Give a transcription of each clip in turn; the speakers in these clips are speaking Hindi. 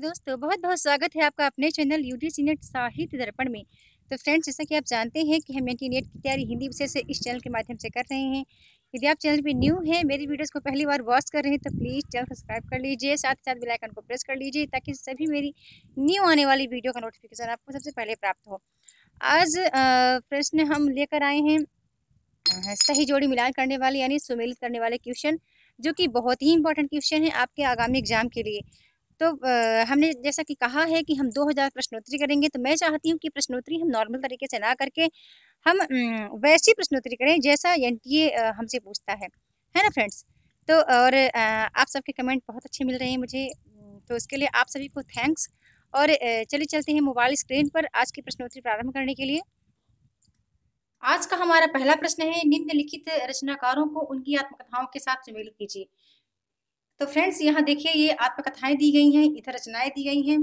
दोस्तों, बहुत-बहुत स्वागत है आपका अपने चैनल यूजीसी नेट साहित्य दर्पण में। तो फ्रेंड्स, जैसा कि आप जानते हैं कि हम एनटी नेट की तैयारी हिंदी विषय से इस चैनल के माध्यम से कर रहे हैं। यदि आप चैनल पे न्यू हैं, मेरी वीडियोज़ को पहली बार वॉच कर रहे हैं, तो प्लीज़ चैनल को सब्सक्राइब कर लीजिए, साथ ही साथ बेल आइकन को प्रेस कर लीजिए ताकि सभी मेरी न्यू आने वाली वीडियो का नोटिफिकेशन आपको सबसे पहले प्राप्त हो। आज प्रश्न हम लेकर आए हैं सही जोड़ी मिलान करने वाले यानी सुमेलित करने वाले क्वेश्चन, जो कि बहुत ही इंपॉर्टेंट क्वेश्चन है आपके आगामी एग्जाम के लिए। तो हमने जैसा कि कहा है कि हम 2000 प्रश्नोत्तरी करेंगे, तो मैं चाहती हूँ कि प्रश्नोत्तरी हम नॉर्मल तरीके से ना करके हम वैसी प्रश्नोत्तरी करें जैसा एनटीए हमसे पूछता है ना फ्रेंड्स? तो और आप सबके कमेंट बहुत अच्छे मिल रहे हैं मुझे, तो इसके लिए आप सभी को थैंक्स। और चलिए चलते हैं मोबाइल स्क्रीन पर आज की प्रश्नोत्तरी प्रारंभ करने के लिए। आज का हमारा पहला प्रश्न है, निम्नलिखित रचनाकारों को उनकी आत्मकथाओं के साथ सुमेलित कीजिए। तो फ्रेंड्स, यहाँ देखिए ये आत्मकथाएं दी गई हैं, इधर रचनाएं दी गई हैं।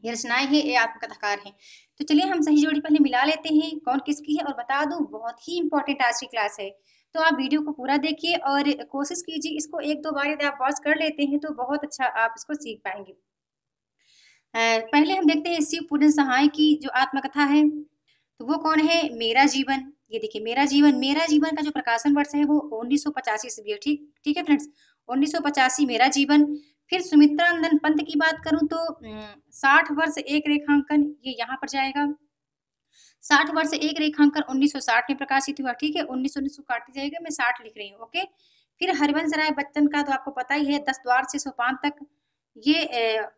ये रचनाएं हैं, ये आत्मकथाकार हैं। तो चलिए हम सही जोड़ी पहले मिला लेते हैं कौन किसकी है, और बता दूं बहुत ही इंपॉर्टेंट आज की क्लास है। तो आप वीडियो को पूरा देखिए और कोशिश कीजिए इसको एक दो बार यदि आप वॉच कर लेते हैं तो बहुत अच्छा आप इसको सीख पाएंगे। पहले हम देखते हैं शिव पूरन सहाय की जो आत्मकथा है, तो वो कौन है? मेरा जीवन। ये देखिए मेरा जीवन का जो प्रकाशन वर्ष है वो 1985 ईस्वी है। ठीक ठीक है फ्रेंड्स, 1985 मेरा जीवन। फिर सुमित्रा नंदन पंत की बात करूं तो 60 वर्ष एक रेखांकन, ये यहाँ पर जाएगा। 60 वर्ष एक रेखांकन 1960 में प्रकाशित हुआ। ठीक है, 19 काटी जाएगा, मैं 60 लिख रही हूँ। ओके। फिर हरिवंश राय बच्चन का तो आपको पता ही है, 10 द्वार से सोपान तक, ये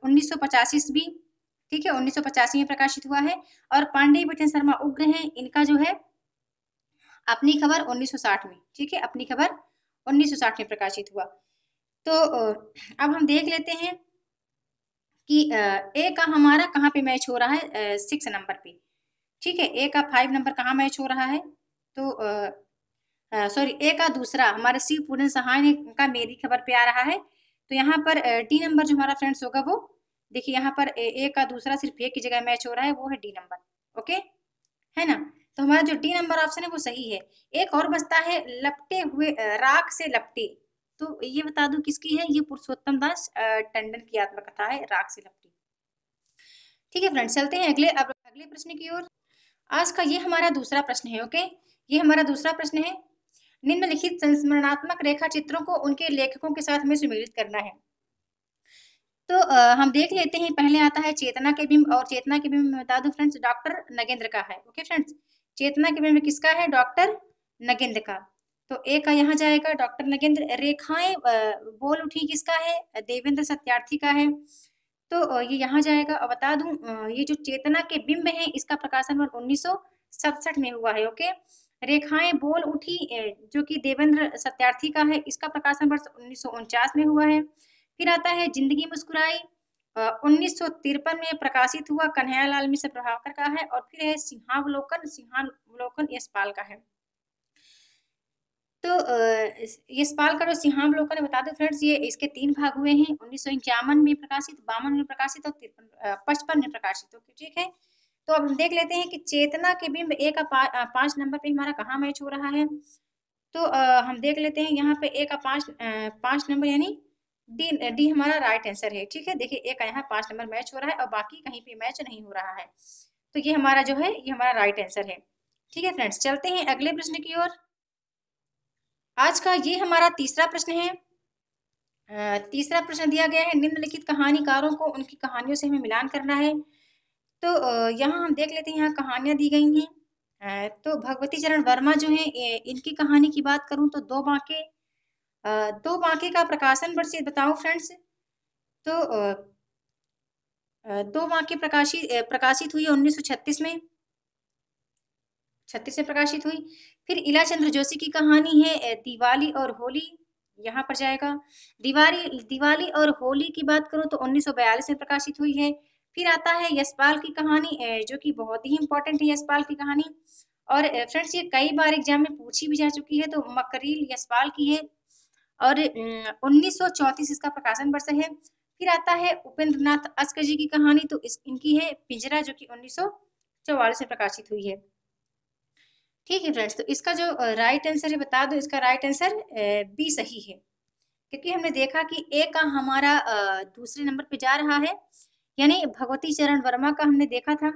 1985 ईस्वी। ठीक है, 1985 में प्रकाशित हुआ है। और पांडे बिपिन शर्मा उग्र हैं, इनका जो है अपनी खबर 1960 में। ठीक है, अपनी खबर 1960 में प्रकाशित हुआ। तो अब हम देख लेते हैं कि ए का हमारा कहाँ पे मैच हो रहा है, 6 नंबर पे। ठीक है, ए का 5 नंबर कहाँ मैच हो रहा है? तो सॉरी, ए का दूसरा हमारे शिव पूरन सहाय ने का मेरी खबर पे आ रहा है। तो यहाँ पर डी नंबर जो हमारा फ्रेंड्स होगा वो, देखिए यहाँ पर ए का दूसरा सिर्फ ए की जगह मैच हो रहा है, वो है डी नंबर। ओके, है ना? तो हमारा जो डी नंबर ऑप्शन है वो सही है। एक और बचता है लपटे हुए, राख से लपटे। तो ये बता दूं किसकी है? ये पुरुषोत्तम दास टंडन की आत्मकथा है, राख से लपटी। ठीक है फ्रेंड्स, चलते हैं अगले प्रश्न की ओर। आज का ये हमारा दूसरा प्रश्न है। ओके, ये हमारा दूसरा प्रश्न है, निम्नलिखित संस्मरणात्मक रेखा चित्रों को उनके लेखकों के साथ में सुमेलित करना है। तो हम देख लेते हैं, पहले आता है चेतना के बिंब, और चेतना के बिंब में बता दूं फ्रेंड्स डॉक्टर नगेंद्र का है। ओके फ्रेंड्स, चेतना के बिंब किसका है? डॉक्टर नगेंद्र का। तो ए का यहाँ जाएगा डॉक्टर नगेंद्र। रेखाएं बोल उठी किसका है? देवेंद्र सत्यार्थी का है। तो ये यहाँ जाएगा। और बता दूं ये जो चेतना के बिंब है इसका प्रकाशन वर्ष 1967 में हुआ है। ओके, रेखाएं बोल उठी जो कि देवेंद्र सत्यार्थी का है, इसका प्रकाशन वर्ष 1949 में हुआ है। फिर आता है जिंदगी मुस्कुराई, 1953 में प्रकाशित हुआ, कन्हैयालाल मिश्र प्रभाकर का है। और फिर है सिंहावलोकन यशपाल का है। तो यशपाल का जो सिंहावलोकन है, बता दो फ्रेंड्स ये इसके 3 भाग हुए हैं, 1951 में प्रकाशित, 52 में प्रकाशित और 55 में प्रकाशित। ओके ठीक है, तो अब हम देख लेते हैं कि चेतना के बिंब ए का 5 नंबर पे हमारा कहाँ मैच हो रहा है। तो हम देख लेते हैं यहाँ पे ए का 5 नंबर यानी डी डी हमारा राइट आंसर है। ठीक है, देखिए ए का यहाँ 5 नंबर मैच हो रहा है और बाकी कहीं पे मैच नहीं हो रहा है। तो ये हमारा जो है ये हमारा राइट आंसर है। ठीक है फ्रेंड्स, चलते हैं अगले प्रश्न की ओर। आज का ये हमारा तीसरा प्रश्न है। तीसरा प्रश्न दिया गया है, निम्नलिखित कहानीकारों को उनकी कहानियों से हमें मिलान करना है। तो यहाँ हम देख लेते हैं, यहाँ कहानियां दी गई हैं। तो भगवती चरण वर्मा जो है, इनकी कहानी की बात करूं तो दो बांके का प्रकाशन वर्ष बताऊं फ्रेंड्स। तो दो बांके प्रकाशित हुई 1936 में, 36 में प्रकाशित हुई। फिर इला चंद्र जोशी की कहानी है दिवाली और होली, यहाँ पर जाएगा। दिवाली और होली की बात करूं तो 1942 में प्रकाशित हुई है। फिर आता है यशपाल की कहानी, जो कि बहुत ही इंपॉर्टेंट है यशपाल की कहानी। और फ्रेंड्स ये कई बार एग्जाम में पूछी भी जा चुकी है, तो मकरील यशपाल की है और 1934 इसका प्रकाशन वर्ष है। फिर आता है उपेंद्र नाथ अस्कर जी की कहानी, तो इनकी है पिंजरा, जो कि 1944 में प्रकाशित हुई है। ठीक है फ्रेंड्स, तो इसका जो राइट आंसर है बता दो, इसका राइट आंसर बी सही है, क्योंकि हमने देखा कि ए का हमारा दूसरे नंबर पे जा रहा है यानी भगवती चरण वर्मा का हमने देखा था।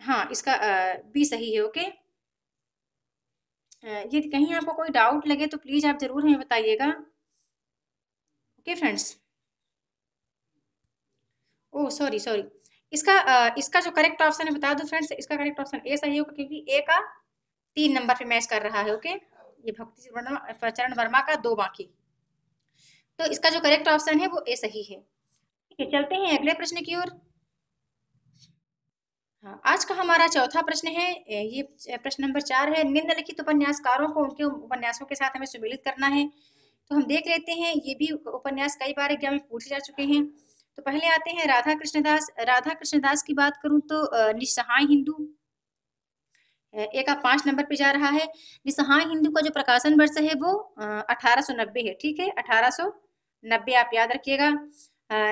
हाँ, इसका बी सही है। ओके, ये कहीं आपको कोई डाउट लगे तो प्लीज आप जरूर हमें बताइएगा। Okay friends, oh sorry sorry, इसका जो करेक्ट ऑप्शन है बता दो फ्रेंड्स, इसका करेक्ट ऑप्शन ए सही होगा, क्योंकि ए का 3 नंबर पे मैच कर रहा है। ओके, ये भक्ति चरण वर्मा का 2 बाकी, तो इसका जो करेक्ट ऑप्शन है वो ए सही है। ठीक है, चलते हैं अगले प्रश्न की ओर। हाँ, आज का हमारा चौथा प्रश्न है, ये प्रश्न नंबर 4 है। निम्नलिखित उपन्यासकारों को उनके उपन्यासों के साथ हमें सम्मिलित करना है। तो हम देख लेते हैं, ये भी उपन्यास कई बार एग्जाम में पूछे जा चुके हैं। तो पहले आते हैं राधा कृष्णदास। राधा कृष्णदास की बात करूं तो निस्सहाय हिंदू ए का 5 नंबर पे जा रहा है। निस्सहाय हिंदू का जो प्रकाशन वर्ष है वो 1890 है। ठीक है, 1890 आप याद रखिएगा।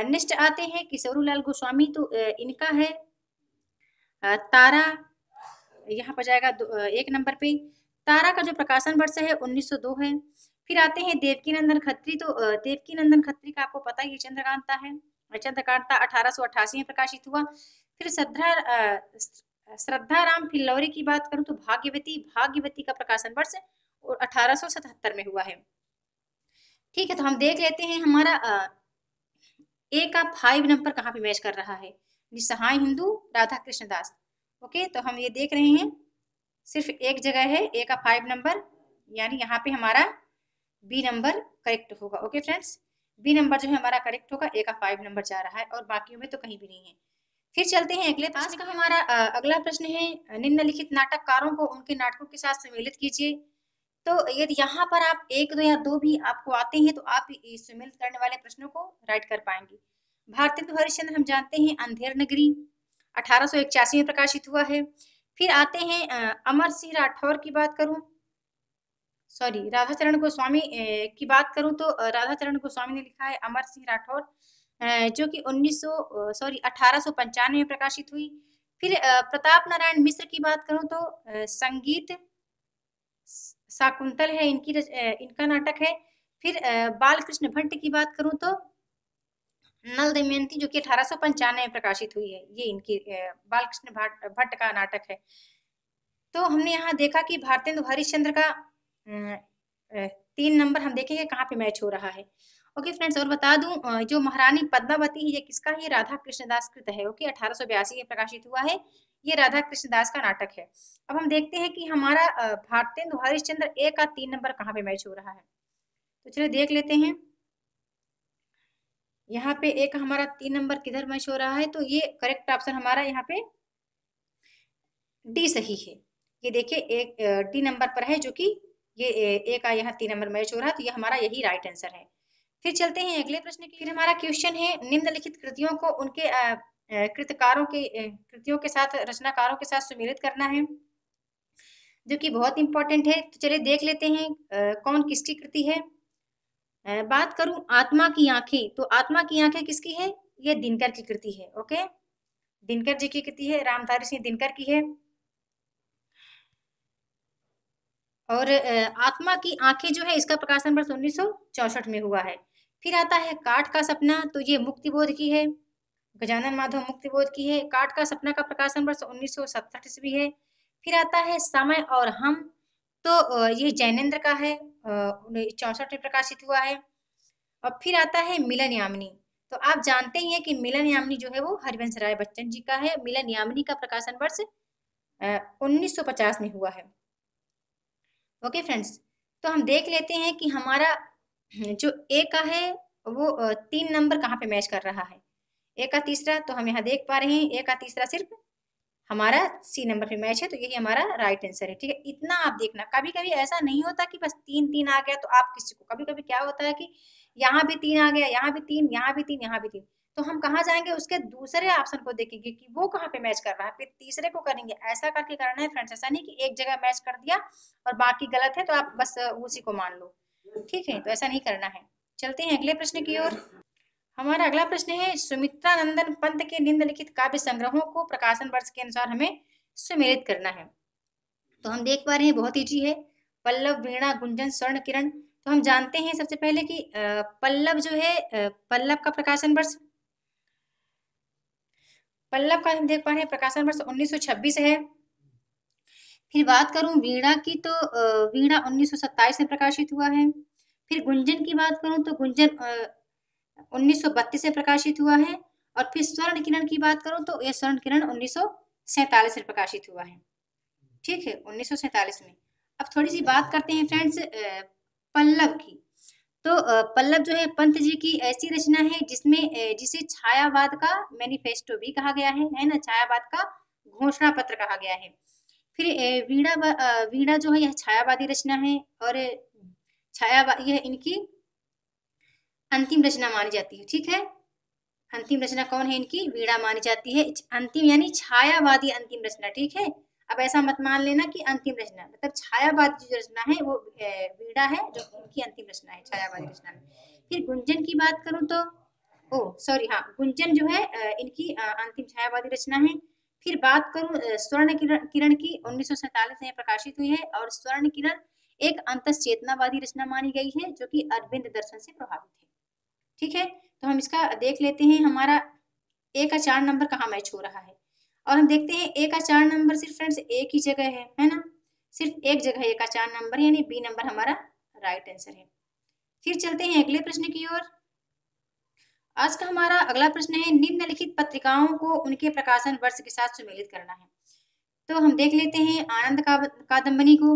नेक्स्ट आते हैं किशोरीलाल गोस्वामी, तो इनका है तारा, यहाँ पर जाएगा 1 नंबर पे। तारा का जो प्रकाशन वर्ष है 1902 है। फिर आते हैं देवकीनंदन खत्री, तो देवकीनंदन खत्री का आपको पता ही है चंद्रकांता है। चंद्रकांता 1888 में प्रकाशित हुआ। फिर श्रद्धा राम फिल्लौरी की बात करूं तो भाग्यवती, भाग्यवती का प्रकाशन वर्ष 1877 में हुआ है। ठीक है, तो हम देख लेते हैं हमारा ए का 5 नंबर कहाँ पे मैच कर रहा है। निस्सहाय हिंदू, राधा कृष्णदास। ओके, तो हम ये देख रहे हैं सिर्फ एक जगह है ए का 5 नंबर, यानी यहाँ पे हमारा बी नंबर करेक्ट होगा। ओके फ्रेंड्स, बी नंबर जो है हमारा करेक्ट होगा, ए का 5 नंबर जा रहा है और बाकियों में तो कहीं भी नहीं है। फिर चलते हैं अगले प्रश्न का। हमारा अगला प्रश्न है, निम्नलिखित नाटककारों को उनके नाटकों के साथ सम्मिलित कीजिए। तो यदि यहाँ पर आप 1, 2 या 2 भी आपको आते हैं तो आप इस सम्मिलित करने वाले प्रश्नों को राइट कर पाएंगे। भारतेंदु हरिश्चंद्र हम जानते हैं अंधेर नगरी 1881 में प्रकाशित हुआ है। फिर आते हैं अमर सिंह राठौर की बात करूं, सॉरी राधाचरण गोस्वामी की बात करूं तो राधाचरण गोस्वामी ने लिखा है अमर सिंह राठौर, जो कि 1895 में प्रकाशित हुई। फिर प्रताप नारायण मिश्र की बात करूं तो संगीत शाकुंतल है इनका नाटक है। फिर बालकृष्ण भट्ट की बात करूं तो नल दमयंती, जो कि 1895 में प्रकाशित हुई है, ये इनकी बालकृष्ण भट्ट का नाटक है। तो हमने यहाँ देखा कि भारतेंदु हरिश्चंद्र का 3 नंबर हम देखेंगे कहाँ पे मैच हो रहा है। ओके फ्रेंड्स, और बता दूं जो महारानी पद्मावती है ये किसका है, ये राधा कृष्णदास कृत है। ओके, 1882 में प्रकाशित हुआ है, ये राधा कृष्णदास का नाटक है। अब हम देखते हैं कि हमारा भारतेंदु हरिश्चंद्र ए का 3 नंबर कहाँ पे मैच हो रहा है। तो चलिए देख लेते हैं, यहाँ पे एक हमारा 3 नंबर किधर मैच हो रहा है। तो ये करेक्ट ऑप्शन हमारा यहाँ पे डी सही है। ये देखिए एक डी नंबर पर है, जो कि ये ए का यहाँ 3 नंबर मैच हो रहा है, तो ये हमारा यही राइट आंसर है। फिर चलते हैं अगले प्रश्न की। फिर हमारा क्वेश्चन है, निम्नलिखित कृतियों को उनके कृतकारों के कृतियों के साथ, रचनाकारों के साथ सम्मिलित करना है, जो कि बहुत इंपॉर्टेंट है। तो चलिए देख लेते हैं कौन किसकी कृति है। बात करूं आत्मा की आंखें, तो आत्मा की आंखें किसकी है, ये दिनकर की कृति है। ओके, दिनकर जी की कृति है, रामधारी सिंह दिनकर की है। और आत्मा की आंखें जो है इसका प्रकाशन वर्ष 1964 में हुआ है। फिर आता है काठ का सपना, तो ये मुक्तिबोध की है, गजानन माधव मुक्तिबोध की है। काठ का सपना का प्रकाशन वर्ष 1967 ईस्वी है। फिर आता है समय और हम, तो ये जैनेन्द्र का है, 64 में प्रकाशित हुआ है। और फिर आता है मिलन यामिनी, तो आप जानते ही हैं कि मिलन यामिनी जो है वो हरिवंश राय बच्चन जी का है। मिलन यामिनी का प्रकाशन वर्ष 1950 में हुआ है। ओके फ्रेंड्स, तो हम देख लेते हैं कि हमारा जो ए का है वो 3 नंबर कहाँ पे मैच कर रहा है। ए का तीसरा, तो हम यहाँ देख पा रहे हैं ए का तीसरा सिर्फ हमारा सी नंबर पे मैच है, तो यही हमारा राइट आंसर है। ठीक है, इतना आप देखना, कभी कभी ऐसा नहीं होता कि बस 3 3 आ गया तो आप किसी को, कभी कभी क्या होता है कि यहाँ भी 3 आ गया, यहाँ भी 3, यहाँ भी 3, यहाँ भी 3, तो हम कहाँ जाएंगे, उसके दूसरे ऑप्शन को देखेंगे कि वो कहाँ पे मैच कर रहा है, फिर तीसरे को करेंगे। ऐसा करके करना है फ्रेंड्स, ऐसा नहीं कि एक जगह मैच कर दिया और बाकी गलत है तो आप बस उसी को मान लो। ठीक है, तो ऐसा नहीं करना है। चलते हैं अगले प्रश्न की ओर। हमारा अगला प्रश्न है, सुमित्रा नंदन पंत के निम्नलिखित काव्य संग्रहों को प्रकाशन वर्ष के अनुसार हमें सम्मिलित करना है। तो हम देख पा रहे हैं बहुत ईजी है, पल्लव, वीणा, गुंजन, स्वर्ण किरण। तो हम जानते हैं सबसे पहले कि पल्लव जो है, पल्लव का प्रकाशन वर्ष, पल्लव का हम देख पा रहे हैं प्रकाशन वर्ष 1926 है। फिर बात करूं वीणा की तो वीणा 1927 में प्रकाशित हुआ है। फिर गुंजन की बात करूं तो गुंजन 1932 से प्रकाशित हुआ है। और फिर स्वर्ण किरण की बात करूं तो यह स्वर्ण किरण 1947 में प्रकाशित हुआ है। ठीक है, 1947 में। अब थोड़ी सी बात करते हैं फ्रेंड्स पल्लव की। तो पल्लव जो है पंत जी की ऐसी रचना है जिसमें जिसे छायावाद का मैनिफेस्टो भी कहा गया है ना, छायावाद का घोषणा पत्र कहा गया है। फिर वीणा जो है यह छायावादी रचना है और छायावाद यह इनकी अंतिम रचना मानी जाती है। ठीक है, अंतिम रचना कौन है इनकी? वीणा मानी जाती है। अंतिम यानी छायावादी अंतिम रचना। ठीक है, अब ऐसा मत मान लेना कि अंतिम रचना, मतलब छायावादी जो रचना है वो वीणा है जो इनकी अंतिम रचना है छायावादी रचना में। फिर गुंजन की बात करूं तो सॉरी हाँ, गुंजन जो है इनकी अंतिम छायावादी रचना है। फिर बात करूं स्वर्ण किरण की 1947 में प्रकाशित हुई है और स्वर्ण किरण एक अंतश्चेतनावादी रचना मानी गई है जो कि अरविंद दर्शन से प्रभावित है। ठीक है, तो हम इसका देख लेते हैं हमारा ए का 4 नंबर कहाँ मैच हो रहा है। और हम देखते हैं ए का 4 नंबर सिर्फ फ्रेंड्स एक ही जगह है ना, सिर्फ एक जगह ए का 4 नंबर यानी बी नंबर हमारा राइट आंसर है। फिर चलते हैं अगले प्रश्न की ओर। आज का हमारा अगला प्रश्न है निम्नलिखित पत्रिकाओं को उनके प्रकाशन वर्ष के साथ सुमेलित करना है। तो हम देख लेते हैं आनंद कादम्बनी को।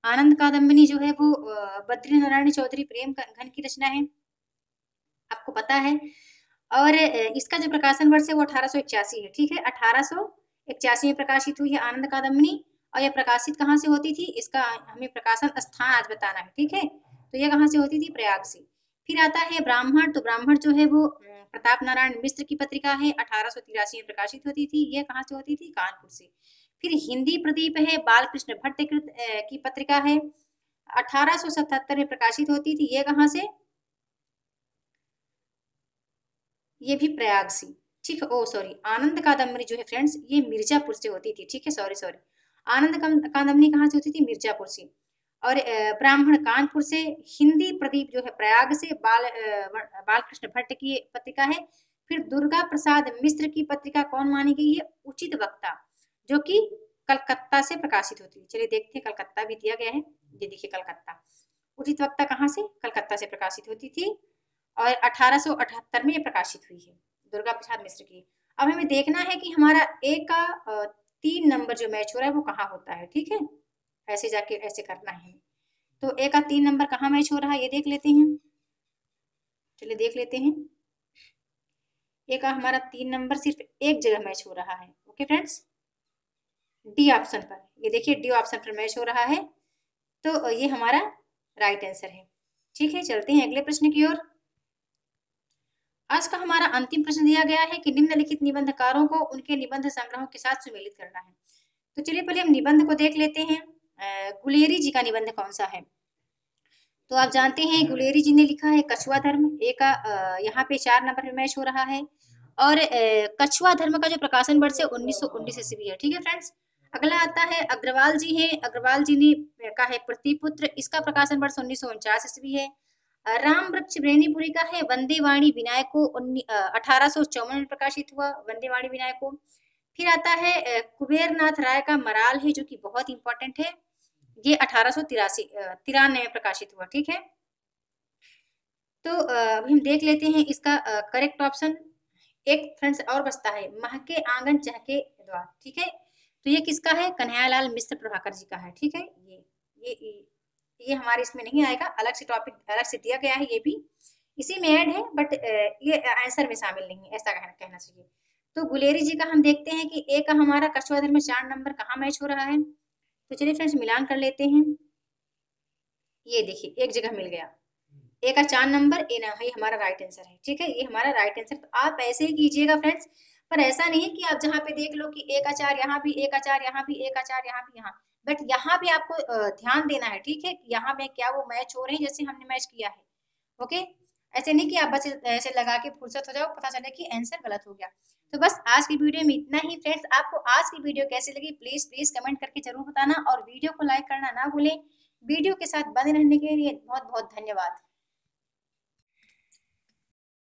आनंद कादम्बनी जो है वो बद्री नारायण चौधरी प्रेम घन की रचना है, आपको पता है। और इसका जो प्रकाशन वर्ष है वो 1881 है। ठीक है, 1881 में प्रकाशित हुई है आनंद कादम्बनी। और यह प्रकाशित कहाँ से होती थी, इसका हमें प्रकाशन स्थान आज बताना है। ठीक है, तो यह कहाँ से होती थी? प्रयाग से। फिर आता है ब्राह्मण। तो ब्राह्मण जो है वो प्रताप नारायण मिश्र की पत्रिका है, 1883 में प्रकाशित होती थी। यह कहाँ से होती थी? कानपुर से। फिर हिंदी प्रदीप है, बालकृष्ण भट्ट की पत्रिका है, 1877 में प्रकाशित होती थी। यह कहाँ से? ये भी प्रयाग से। ठीक है, सॉरी, आनंद कादम्बनी जो है फ्रेंड्स ये मिर्जापुर से होती थी। ठीक है, सॉरी, आनंद कादम्बनी कहाँ से होती थी? मिर्जापुर से। और ब्राह्मण कानपुर से। हिंदी प्रदीप जो है प्रयाग से। बालकृष्ण भट्ट की पत्रिका है। फिर दुर्गा प्रसाद मिश्र की पत्रिका कौन मानी गई है? उचित वक्ता, जो कि कलकत्ता से प्रकाशित होती है। चलिए देखते हैं, कलकत्ता भी दिया गया है, ये देखिए कलकत्ता। उचित वक्ता कहाँ से? कलकत्ता से प्रकाशित होती थी और 1878 में ये प्रकाशित हुई है, दुर्गा प्रसाद मिश्र की। अब हमें देखना है कि हमारा ए का 3 नंबर जो मैच हो रहा है वो कहाँ होता है। ठीक है, ऐसे जाके ऐसे करना है। तो ए का 3 नंबर कहाँ मैच हो रहा है ये देख लेते हैं। चलिए देख लेते हैं, ए का हमारा 3 नंबर सिर्फ एक जगह मैच हो रहा है। ओके फ्रेंड्स, डी ऑप्शन पर। ये देखिए डी ऑप्शन पर मैच हो रहा है, तो ये हमारा राइट आंसर है। ठीक है, चलते हैं अगले प्रश्न की ओर। आज का हमारा अंतिम प्रश्न दिया गया है कि निम्नलिखित निबंधकारों को उनके निबंध संग्रहों के साथ सुमेलित करना है। तो चलिए पहले हम निबंध को देख लेते हैं। गुलेरी जी का निबंध कौन सा है? तो आप जानते हैं गुलेरी जी ने लिखा है कछुआ धर्म। ए का यहाँ पे 4 नंबर पे मैच हो रहा है। और कछुआ धर्म का जो प्रकाशन वर्ष है 1919 ईस्वी है। ठीक है फ्रेंड्स, अगला आता है अग्रवाल जी है। अग्रवाल जी ने का है प्रतिपुत्र, इसका प्रकाशन वर्ष 1949 ईस्वी है। राम वृक्ष बेनीपुरी का है वंदे वाणी विनायको, 1854 में प्रकाशित हुआ वंदे वाणी विनायको। फिर आता है कुबेरनाथ राय का मराल है, जो कि बहुत इंपॉर्टेंट है। ये 1893 में प्रकाशित हुआ। ठीक है, तो अभी हम देख लेते हैं इसका करेक्ट ऑप्शन। एक फ्रेंड्स और बचता है, महके आंगन चहके द्वार। ठीक है, तो ये किसका है? कन्हैयालाल मिश्र प्रभाकर जी का है। ठीक है, ये ये हमारे इसमें नहीं आएगा, अलग से टॉपिक अलग से दिया गया है, ये भी इसी में ऐड है, बट ये आंसर में शामिल नहीं है, ऐसा कहना चाहिए। तो गुलेरी जी का हम देखते हैं कि ए का हमारा कछुआ धर्म में 4 नंबर कहाँ मैच हो रहा है। तो चलिए फ्रेंड्स मिलान कर लेते हैं। ये देखिए एक जगह मिल गया, ए का 4 नंबर, ए ना, ये हमारा राइट आंसर है। ठीक है, ये हमारा राइट आंसर। तो आप ऐसे ही कीजिएगा फ्रेंड्स, पर ऐसा नहीं है कि आप जहाँ पे देख लो कि ए का 4 यहाँ भी, ए का 4 यहाँ भी, ए का 4 यहाँ भी, यहाँ, बट यहाँ भी आपको ध्यान देना है। ठीक है, यहाँ में क्या वो मैच हो रहे हैं जैसे हमने मैच किया है। ओके, ऐसे नहीं कि आप बस ऐसे लगा के फुर्सत हो जाओ, पता चले कि आंसर गलत हो गया। तो बस आज की वीडियो में इतना ही फ्रेंड्स। आपको आज की वीडियो कैसी लगी प्लीज कमेंट करके जरूर बताना, और वीडियो को लाइक करना ना भूलें। वीडियो के साथ बने रहने के लिए बहुत बहुत धन्यवाद।